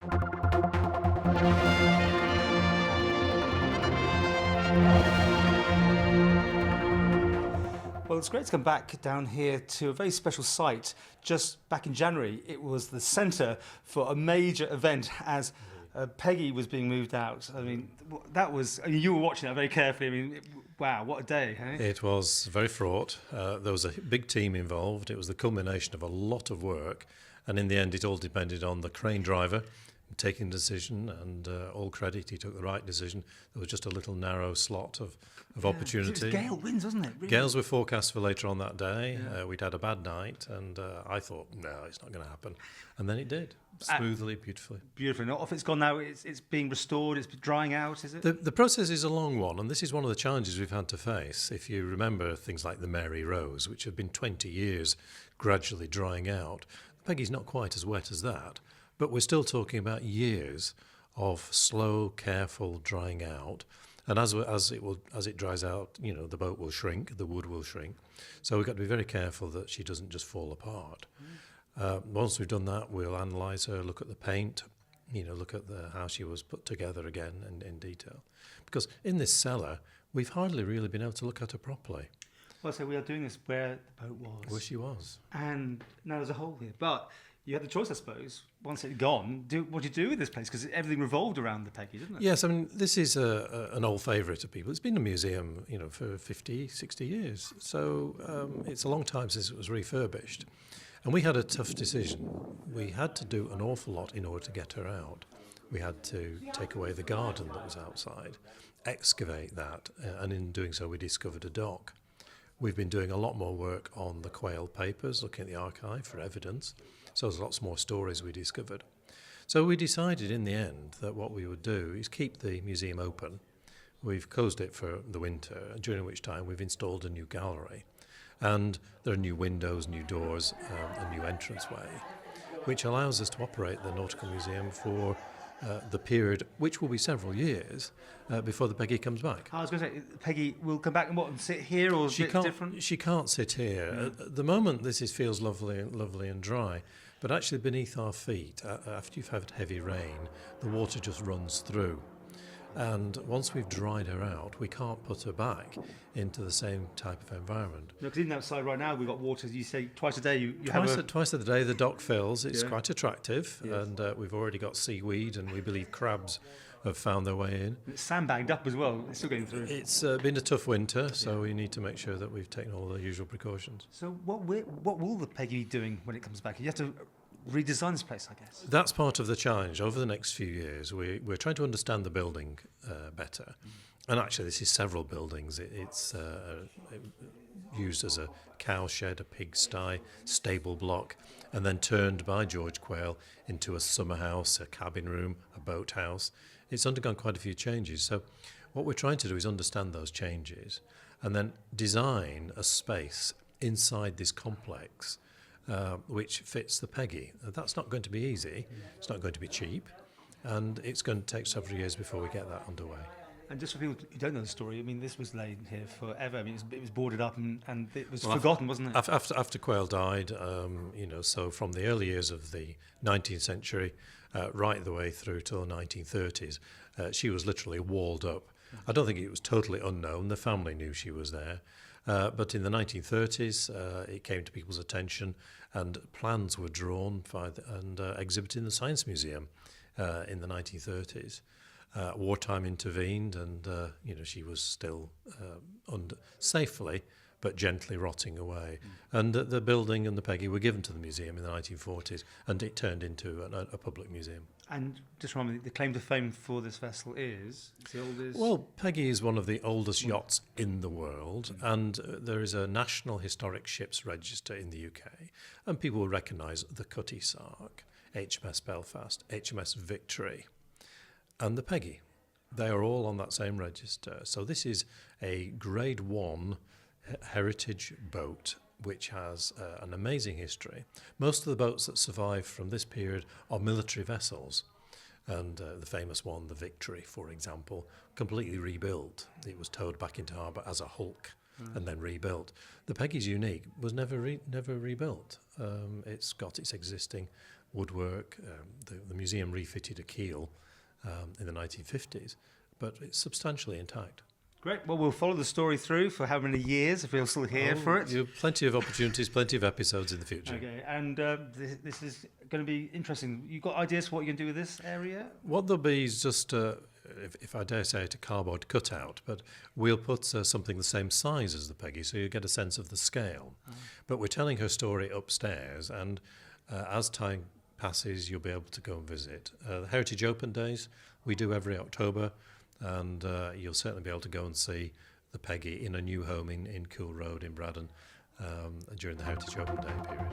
Well, it's great to come back down here to a very special site. Just back in January, it was the centre for a major event as Peggy was being moved out. I mean, that was, you were watching that very carefully. I mean, wow, what a day, hey? It was very fraught. There was a big team involved. It was the culmination of a lot of work. And in the end, it all depended on the crane driver taking the decision, and all credit, he took the right decision. There was just a little narrow slot of opportunity. It was gale winds, wasn't it? Really? Gales were forecast for later on that day. We'd had a bad night, and I thought, no, it's not going to happen. And then it did, smoothly, beautifully. Beautifully. Not off it's gone now, it's being restored, it's drying out, is it? The process is a long one, and this is one of the challenges we've had to face. If you remember things like the Mary Rose, which have been 20 years gradually drying out, Peggy's not quite as wet as that. But we're still talking about years of slow, careful drying out. And as it dries out, you know, the boat will shrink, the wood will shrink. So we've got to be very careful that she doesn't just fall apart. Once we've done that, we'll analyse her, look at the paint, you know, look at how she was put together again in detail. Because in this cellar, we've hardly really been able to look at her properly. Well, so we are doing this where the boat was. Where she was. And now there's a hole here. But you had the choice, I suppose, once it's gone, what do you do with this place? Because everything revolved around the Peggy, didn't it? Yes, I mean, this is an old favourite of people. It's been a museum, you know, for 50, 60 years. So it's a long time since it was refurbished. And we had a tough decision. We had to do an awful lot in order to get her out. We had to take away the garden that was outside, excavate that, and in doing so we discovered a dock. We've been doing a lot more work on the Quail papers, looking at the archive for evidence. So there's lots more stories we discovered. So we decided in the end that what we would do is keep the museum open. We've closed it for the winter, during which time we've installed a new gallery. And there are new windows, new doors, a new entranceway, which allows us to operate the Nautical Museum for the period, which will be several years, before the Peggy comes back. I was going to say, Peggy will come back and sit here, or is it different? She can't sit here. At the moment, feels lovely and dry, but actually beneath our feet, after you've had heavy rain, the water just runs through. And once we've dried her out, we can't put her back into the same type of environment. No, because even outside right now, we've got water. You say twice a day you twice a day the dock fills. It's quite attractive, and we've already got seaweed, and we believe crabs have found their way in. It's sandbagged up as well. It's still getting through. It's been a tough winter, so we need to make sure that we've taken all the usual precautions. So what will the Peggy be doing when it comes back? You have to redesign this place, I guess. That's part of the challenge. Over the next few years, we're trying to understand the building better. And actually, this is several buildings. It's used as a cow shed, a pigsty, stable block, and then turned by George Quail into a summer house, a cabin room, a boat house. It's undergone quite a few changes. So what we're trying to do is understand those changes and then design a space inside this complex which fits the Peggy. That's not going to be easy. It's not going to be cheap. And it's going to take several years before we get that underway. And just for people who don't know the story, I mean, this was laid here forever. I mean, it was boarded up and it was forgotten, wasn't it? After Quail died, so from the early years of the 19th century right the way through till the 1930s, she was literally walled up. I don't think it was totally unknown. The family knew she was there. But in the 1930s, it came to people's attention, and plans were drawn and exhibited in the Science Museum in the 1930s. Wartime intervened, and she was still safely but gently rotting away. And the building and the Peggy were given to the museum in the 1940s, and it turned into a public museum. And just remind me, the claim to fame for this vessel is the oldest? Well, Peggy is one of the oldest yachts in the world, and there is a National Historic Ships Register in the UK, and people will recognise the Cutty Sark, HMS Belfast, HMS Victory, and the Peggy. They are all on that same register. So this is a Grade 1 heritage boat which has an amazing history. Most of the boats that survive from this period are military vessels, and the famous one, the Victory, for example, completely rebuilt. It was towed back into harbour as a hulk and then rebuilt. The Peggy's unique, was never rebuilt. It's got its existing woodwork. The museum refitted a keel in the 1950s, but it's substantially intact. Great. Well, we'll follow the story through for how many years, if we're still here for it. You have plenty of opportunities, plenty of episodes in the future. Okay, and this is going to be interesting. You got ideas for what you're going to do with this area? What there'll be is just, if I dare say it, a cardboard cutout, but we'll put something the same size as the Peggy, so you get a sense of the scale. But we're telling her story upstairs, and as time passes, you'll be able to go and visit. The Heritage Open Days we do every October, and you'll certainly be able to go and see the Peggy in a new home in Cool Road in Braddon during the Heritage Open Day period.